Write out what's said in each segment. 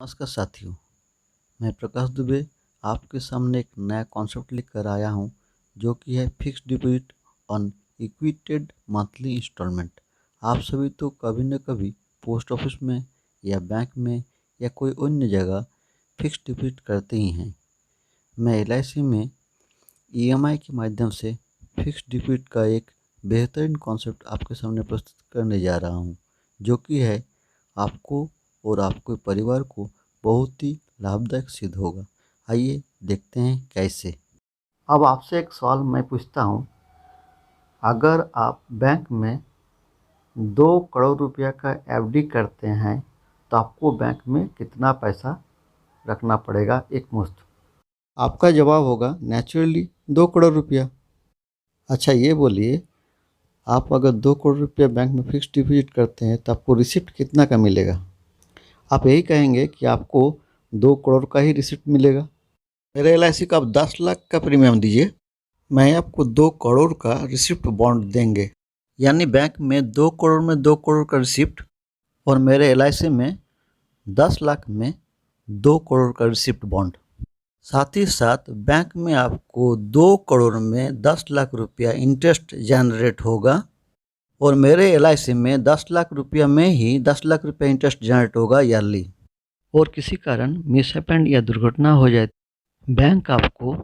नमस्कार साथियों, मैं प्रकाश दुबे आपके सामने एक नया कॉन्सेप्ट लेकर आया हूं, जो कि है fixed deposit on equated monthly instalment. आप सभी तो कभी न कभी पोस्ट ऑफिस में या बैंक में या कोई अन्य जगह फिक्स्ड डिपॉजिट करते ही हैं। मैं एलआईसी में ईएमआई के माध्यम से फिक्स्ड डिपॉजिट का एक बेहतरीन कॉन्सेप्ट आपके सामने प्रस्तुत करने जा रहा हूं, जो कि है आपको और आपके परिवार को बहुत ही लाभदायक सिद्ध होगा। आइए देखते हैं कैसे। अब आपसे एक सवाल मैं पूछता हूँ, अगर आप बैंक में 2 करोड़ रुपया का एफडी करते हैं तो आपको बैंक में कितना पैसा रखना पड़ेगा एक मुश्त? आपका जवाब होगा नेचुरली 2 करोड़ रुपया। अच्छा ये बोलिए, आप अगर 2 करोड़ रुपया बैंक में फिक्स्ड डिपॉजिट करते हैं तो आपको रिसिप्ट कितना का मिलेगा? आप यही कहेंगे कि आपको 2 करोड़ का ही रिसिप्ट मिलेगा। मेरे एलआईसी का आप 10 लाख का प्रीमियम दीजिए, मैं आपको 2 करोड़ का रिसिप्ट बॉन्ड देंगे। यानी बैंक में 2 करोड़ में 2 करोड़ का रिसिप्ट और मेरे एलआईसी में 10 लाख में 2 करोड़ का रिसिप्ट बॉन्ड। साथ ही साथ बैंक में आपको 2 करोड़ में 10 लाख रुपया इंटरेस्ट जनरेट होगा और मेरे एलआईसी में 10 लाख रुपया में ही 10 लाख रुपया इंटरेस्ट जनरेट होगा ईयरली। और किसी कारण मिसहैपेंड या दुर्घटना हो जाए, बैंक आपको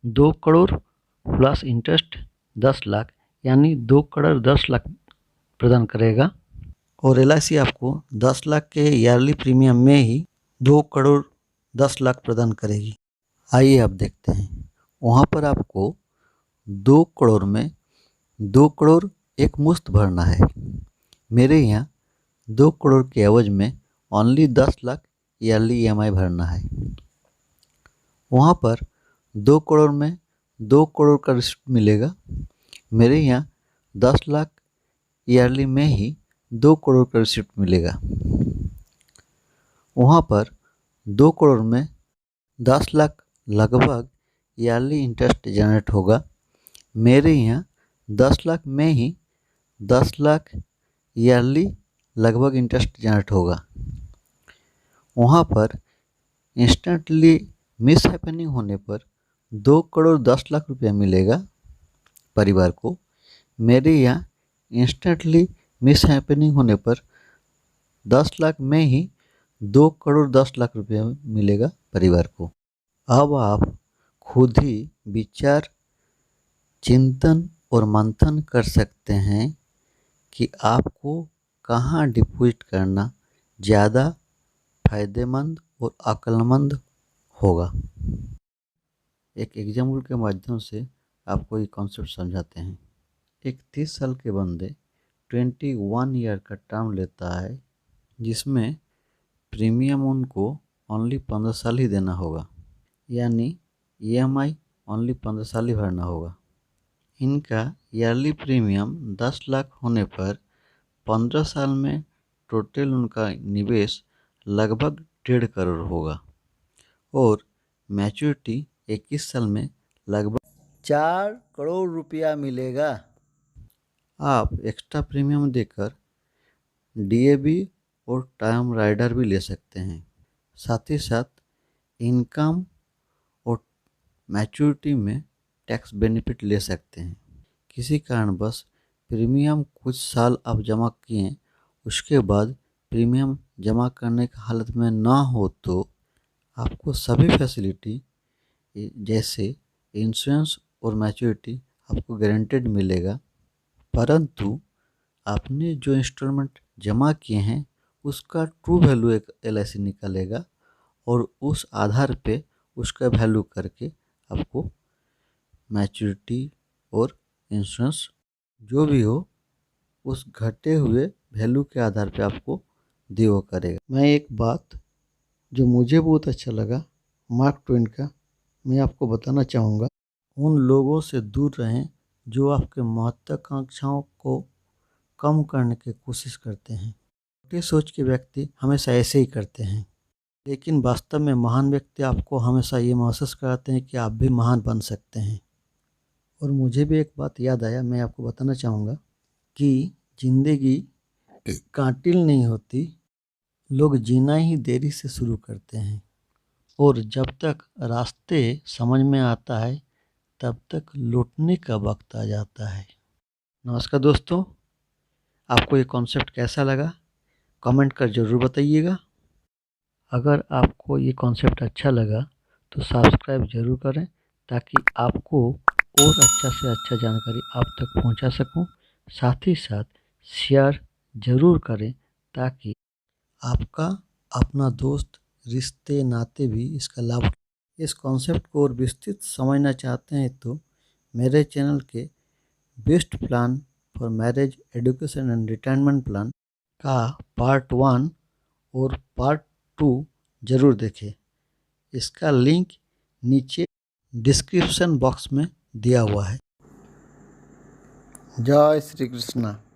2 करोड़ प्लस इंटरेस्ट 10 लाख यानी 2 करोड़ 10 लाख प्रदान करेगा और एलआईसी आपको 10 लाख के ईयरली प्रीमियम में ही 2 करोड़ 10 लाख प्रदान करेगी। आइए अब देखते हैं, वहाँ पर आपको 2 करोड़ में 2 करोड़ एक मुश्त भरना है। मेरे यहाँ 2 करोड़ के एवज में ओनली 10 लाख ईयरली ईएमआई भरना है। वहाँ पर 2 करोड़ में 2 करोड़ का रिसिप्ट मिलेगा। मेरे यहाँ 10 लाख ईयरली में ही 2 करोड़ का रिसिप्ट मिलेगा। वहाँ पर 2 करोड़ में 10 लाख लगभग ईयरली इंटरेस्ट जनरेट होगा। मेरे यहाँ 10 लाख में ही 10 लाख ईयरली लगभग इंटरेस्ट जनरेट होगा। वहाँ पर इंस्टेंटली मिस हैपनिंग होने पर 2 करोड़ 10 लाख रुपया मिलेगा परिवार को। मेरे यहाँ इंस्टेंटली मिस हैपनिंग होने पर 10 लाख में ही 2 करोड़ 10 लाख रुपया मिलेगा परिवार को। अब आप खुद ही विचार, चिंतन और मंथन कर सकते हैं कि आपको कहाँ डिपॉजिट करना ज़्यादा फायदेमंद और अक्लमंद होगा। एक एग्जाम्पल के माध्यम से आपको ये कॉन्सेप्ट समझाते हैं। एक 30 साल के बंदे 21 ईयर का टर्म लेता है, जिसमें प्रीमियम उनको ओनली 15 साल ही देना होगा, यानी ईएमआई ओनली 15 साल ही भरना होगा। इनका ईयरली प्रीमियम 10 लाख होने पर 15 साल में टोटल उनका निवेश लगभग 1.5 करोड़ होगा और मैच्योरिटी 21 साल में लगभग 4 करोड़ रुपया मिलेगा। आप एक्स्ट्रा प्रीमियम देकर डीएबी और टर्म राइडर भी ले सकते हैं। साथ ही साथ इनकम और मैच्योरिटी में टैक्स बेनिफिट ले सकते हैं। किसी कारणवश प्रीमियम कुछ साल आप जमा किए, उसके बाद प्रीमियम जमा करने की हालत में ना हो तो आपको सभी फैसिलिटी जैसे इंश्योरेंस और मैच्योरिटी आपको गारंटेड मिलेगा। परंतु आपने जो इंस्टॉलमेंट जमा किए हैं उसका ट्रू वैल्यू एक एलआईसी निकालेगा और उस आधार पे उसका वैल्यू करके आपको मैच्योरिटी और इंश्योरेंस जो भी हो उस घटे हुए वैल्यू के आधार पे आपको दिया करेगा। मैं एक बात जो मुझे बहुत अच्छा लगा मार्क ट्वेन का, मैं आपको बताना चाहूँगा। उन लोगों से दूर रहें जो आपके महत्वाकांक्षाओं को कम करने की कोशिश करते हैं। छोटी सोच के व्यक्ति हमेशा ऐसे ही करते हैं, लेकिन वास्तव में महान व्यक्ति आपको हमेशा ये महसूस कराते हैं कि आप भी महान बन सकते हैं। और मुझे भी एक बात याद आया, मैं आपको बताना चाहूँगा कि ज़िंदगी कातिल नहीं होती, लोग जीना ही देरी से शुरू करते हैं और जब तक रास्ते समझ में आता है तब तक लौटने का वक्त आ जाता है। नमस्कार दोस्तों, आपको ये कॉन्सेप्ट कैसा लगा कमेंट कर ज़रूर बताइएगा। अगर आपको ये कॉन्सेप्ट अच्छा लगा तो सब्सक्राइब ज़रूर करें ताकि आपको और अच्छा से अच्छा जानकारी आप तक पहुंचा सकूं। साथ ही साथ शेयर ज़रूर करें ताकि आपका अपना दोस्त, रिश्ते नाते भी इसका लाभ। इस कॉन्सेप्ट को और विस्तृत समझना चाहते हैं तो मेरे चैनल के best plan for marriage, education and retirement plan का पार्ट 1 और पार्ट 2 ज़रूर देखें। इसका लिंक नीचे डिस्क्रिप्शन बॉक्स में दिया हुआ है। जय श्री कृष्णा।